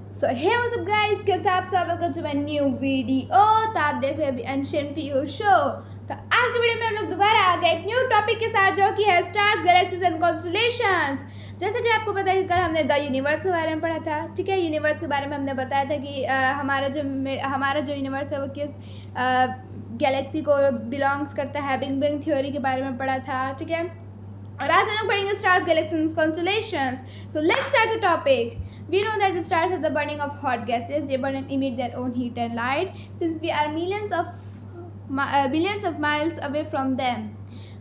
सो hey what's up guys, कैसे आप सब? Welcome to my new video. तो आप देख रहे हैं अभी एंशिएंट पीयू शो। तो आज की वीडियो में हम लोग दोबारा आ गए एक न्यू टॉपिक के साथ, जो कि है स्टार्स, गैलेक्सीज एंड कॉन्स्टलेशंस। जैसे कि आपको पता है कि कल हमने द यूनिवर्स के बारे में पढ़ा था। ठीक है, यूनिवर्स के बारे में हमने बताया था कि हमारा जो यूनिवर्स है वो किस गैलेक्सी को बिलोंग्स करता है। बिग बैंग थ्योरी के बारे में पढ़ा था। ठीक है, और आज हम लोग पढ़ेंगे stars, galaxies, constellations. So let's start the topic. We know that the stars are the burning of hot gases. They burn and emit their own heat and light. Since we are millions of miles away from them,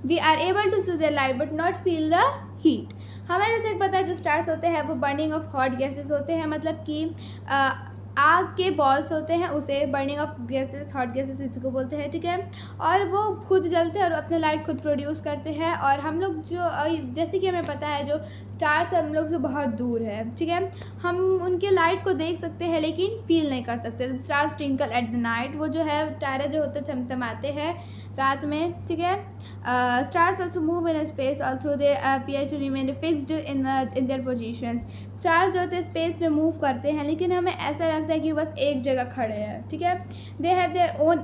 we are able to see their light but not feel the heat. हमें जैसे पता है जो stars होते हैं वो burning of hot gases होते हैं, मतलब कि आग के बॉल्स होते हैं, उसे burning of gases, hot gases इसको बोलते हैं। ठीक है, और वो खुद जलते हैं और अपने लाइट खुद प्रोड्यूस करते हैं। और हम लोग जो जैसे कि हमें पता है जो स्टार्स हम लोग से बहुत दूर है। ठीक है, हम उनके लाइट को देख सकते हैं लेकिन फील नहीं कर सकते। Stars twinkle at the night, वो जो है तारे जो होते थमथमाते हैं रात में। ठीक है, stars also move in space although they appear to remain fixed in their positions. Stars जो होते हैं स्पेस में मूव करते हैं लेकिन हमें ऐसा लगता है कि बस एक जगह खड़े हैं। ठीक है, they have their own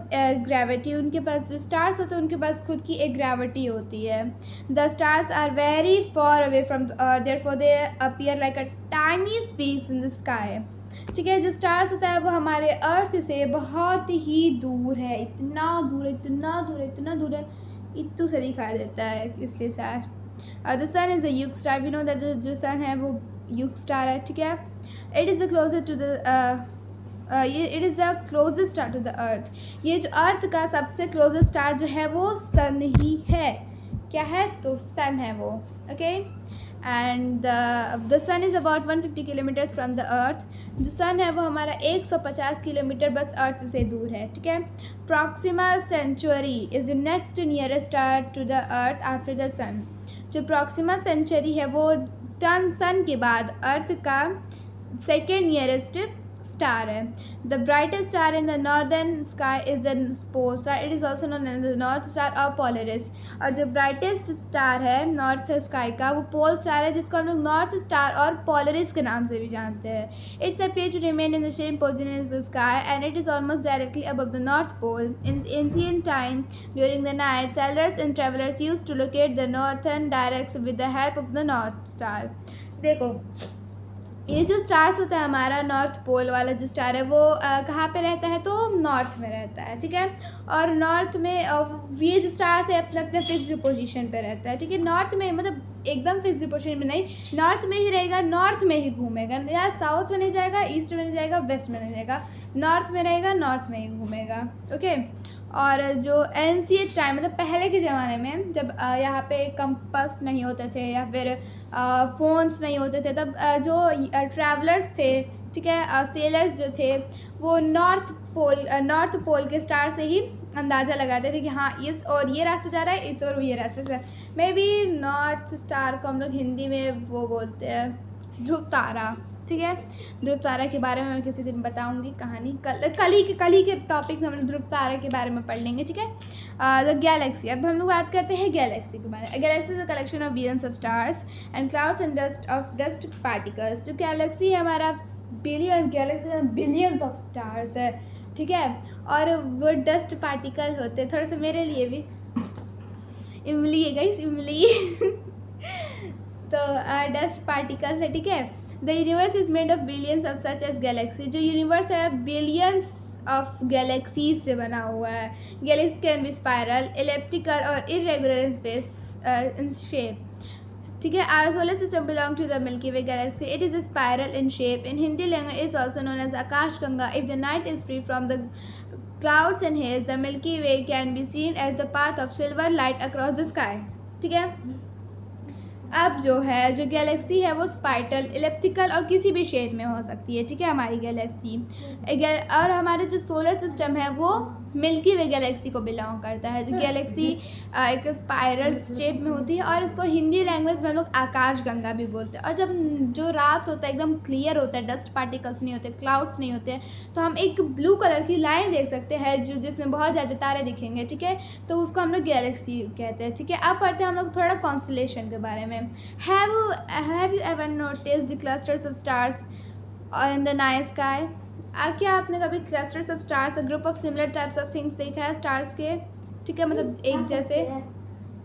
gravity. उनके पास जो स्टार्स होते हैं उनके पास खुद की एक ग्रेविटी होती है। The stars are very far away from therefore they appear like a tiny specks in the sky. ठीक है, जो स्टार्स होता है वो हमारे अर्थ से बहुत ही दूर है, इतना दूर है, इतना दूर है, इतना दूर है, इतू से दिखाई देता है इसके साथ। द सन इज़ अ युग स्टार। वी नो दैट जो सन है वो युग स्टार है। ठीक है, it is the closest to the it is the closest star to the earth. ये जो अर्थ का सबसे क्लोजेस्ट स्टार जो है वो सन ही है। क्या है? तो सन है वो। Okay, and the sun is about 150 kilometres from the earth. जो सन है वो हमारा 150 किलोमीटर बस अर्थ से दूर है। ठीक है, Proxima Centauri is the next nearest star to the earth after the sun. जो प्रॉक्सिमा सेंचुरी है वो सन के बाद अर्थ का सेकेंड नियरेस्ट स्टार है। The brightest star in the northern sky is the pole star. It is also known as the north star और Polaris. और जो ब्राइटेस्ट स्टार है नॉर्थ स्काई का वो पोल स्टार है, जिसको हम लोग नॉर्थ स्टार और पोलरिस के नाम से भी जानते हैं। It's appear to remain in the same position in the sky and it is almost directly above the north pole. In ancient time during the night sailors and travelers used to locate the northern direction with the help of the north star. देखो, ये जो stars होता है हमारा north pole वाला जो star है वो कहाँ पे रहता है? तो नॉर्थ में रहता है। ठीक है, और नॉर्थ में ये जो स्टार्स है अपने अपने फिक्स्ड पोजीशन पे रहता है। ठीक है, नॉर्थ में मतलब एकदम फिक्स्ड पोजीशन में नहीं, नॉर्थ में ही रहेगा, नॉर्थ में ही घूमेगा, या साउथ में नहीं जाएगा, ईस्ट में नहीं जाएगा, वेस्ट में नहीं जाएगा, नॉर्थ में रहेगा, नॉर्थ में ही घूमेगा। ओके, और जो एंशिएंट टाइम मतलब पहले के ज़माने में जब यहाँ पे कंपास नहीं होते थे या फिर फ़ोन्स नहीं होते थे, तब जो ट्रैवलर्स थे, ठीक है, सेलर्स जो थे वो नॉर्थ पोल के स्टार से ही अंदाज़ा लगाते थे कि हाँ इस और ये रास्ते जा रहा है, इस और ये रास्ते से। मे बी नॉर्थ स्टार को हम लोग हिंदी में वो बोलते हैं ध्रुव तारा। ठीक है, ध्रुव तारा के बारे में मैं किसी दिन बताऊंगी कहानी। कल ही के टॉपिक में हम लोग ध्रुव तारा के बारे में पढ़ लेंगे। ठीक है, द गैलेक्सी। अब हम लोग बात करते हैं गैलेक्सी के बारे में। Galaxy is a collection of billions of stars and clouds and dust particles. जो गैलेक्सी है हमारा गैलेक्सी में बिलियंस ऑफ स्टार्स है। ठीक है, और वो डस्ट पार्टिकल होते हैं। थोड़ा सा मेरे लिए भी इमली है गाइस, इमली तो डस्ट पार्टिकल्स है। ठीक है, the universe is made of billions of such as galaxy. जो यूनिवर्स है बिलियंस ऑफ गैलेक्सीज से बना हुआ है। Galaxy can be spiral, elliptical और irregular in space in shape. ठीक है, our solar system belong to the milky way galaxy. It is spiral in shape. In Hindi language is also known as Akash Ganga. If the night is free from the clouds and haze, the Milky Way can be seen as the path of silver light across the sky. ठीक है, अब जो है जो Galaxy है वो spiral, elliptical और किसी भी शेप में हो सकती है। ठीक है, हमारी गैलेक्सी और हमारे जो सोलर सिस्टम है वो मिल्की वे गैलेक्सी को बिलोंग करता है। जो गैलेक्सी एक स्पाइरल शेप में होती है और इसको हिंदी लैंग्वेज में हम लोग आकाश गंगा भी बोलते हैं। और जब जो रात होता है एकदम क्लियर होता है, डस्ट पार्टिकल्स नहीं होते, क्लाउड्स नहीं होते, तो हम एक ब्लू कलर की लाइन देख सकते हैं जो जिसमें बहुत ज़्यादा तारे दिखेंगे। ठीक है, तो उसको हम लोग गैलेक्सी कहते हैं। ठीक है, अब पढ़ते हैं हम लोग थोड़ा कॉन्स्टलेशन के बारे में। Have you ever noticed the clusters of stars और इन द नाइट स्काई। क्या आपने कभी clusters of stars, a group of similar types of things देखा है स्टार्स के? ठीक है, मतलब एक जैसे।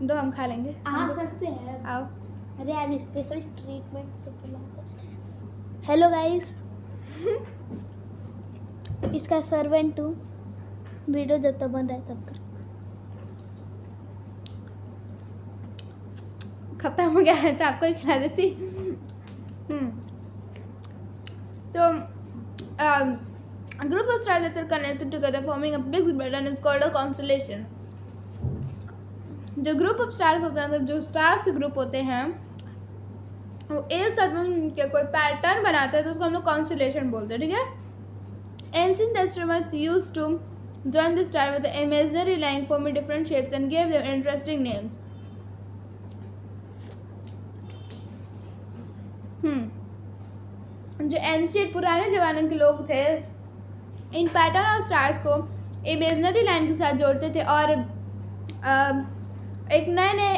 दो हम खा लेंगे। आ सकते हैं। आओ। अरे आज स्पेशल ट्रीटमेंट से खिलाते। हेलो गाइस, इसका सर्वेंट हूँ। वीडियो जब तक बन रहा है तब तक। खत्म हो गया है तो आपको ही खिला देती। तो group of stars that are connected together forming a big spread and it's called a constellation। जो ग्रुप ऑफ स्टार्स होते हैं, मतलब जो स्टार्स के ग्रुप होते हैं, वो एक साथ के कोई पैटर्न बनाते हैं तो उसको हम लोग कॉन्स्टेलेशन बोलते हैं। ठीक है। Ancient astronomers used to join the star with the imaginary line forming different shapes and give them interesting names. जो एंशिएंट पुराने ज़माने के लोग थे, इन पैटर्न ऑफ स्टार्स को इमेजिनरी लाइन के साथ जोड़ते थे और एक नए नए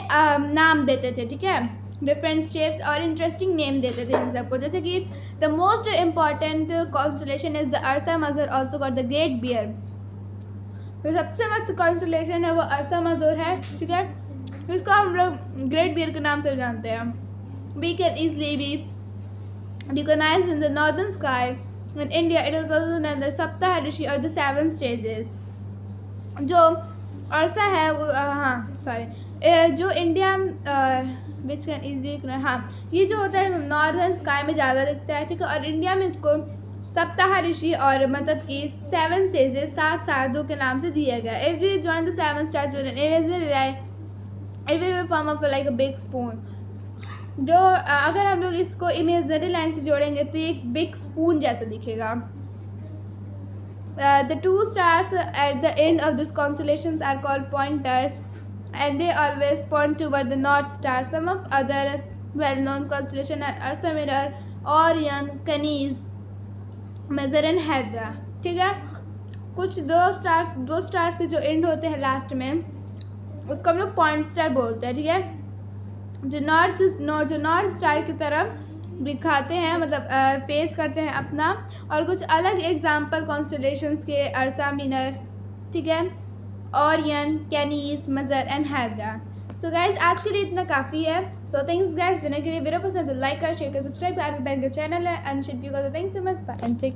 नाम देते थे। ठीक है, डिफरेंट शेप्स और इंटरेस्टिंग नेम देते थे इन सबको। जैसे कि the most important constellation is the ursa major, also called the great bear. तो सबसे मस्त कॉन्स्टेलेशन है वो अर्सा मजर है। ठीक है, इसको हम लोग ग्रेट बियर के नाम से जानते हैं। We can easily be recognized in the northern sky. In India, it is also known as Saptarishi or the seven stages। जो अर्सा है वो जो इंडिया विच कैन इजी ये जो होता है नॉर्दर्न स्काई में ज़्यादा दिखता है। ठीक है, और इंडिया में इसको सप्ताहऋषि और मतलब कि 7 स्टेजेस 7 साधु के नाम से दिया गया। If we join the 7 stars with an imaginary line, it will form up like a big spoon। जो अगर हम लोग इसको इमेजिनरी लाइन से जोड़ेंगे तो ये एक बिग स्पून जैसा दिखेगा। The 2 stars at the end of this constellations are called pointers and they always point toward the north star। Some of other well-known constellations are Ursa Minor, Orion, Canis, Major and Hydra। ठीक है, कुछ दो stars के जो and होते हैं last में उसको हम लोग पॉइंट स्टार बोलते हैं। ठीक है, जो नॉर्थ स्टार की तरफ दिखाते हैं, मतलब फेस करते हैं अपना। और कुछ अलग एग्जाम्पल कॉन्स्टेलेशंस के अर्सा मिनर, ठीक है, ओरियन, कैनीस, मजर एंड हाइड्रा। सो गाइज आज के लिए इतना काफ़ी है। सो थैंक्स गाइज, के लिए वीडियो पसंद है तो लाइक कर, शेयर कर, सब्सक्राइब कर, बैंक का चैनल है and shit you. Thanks so much, bye and take.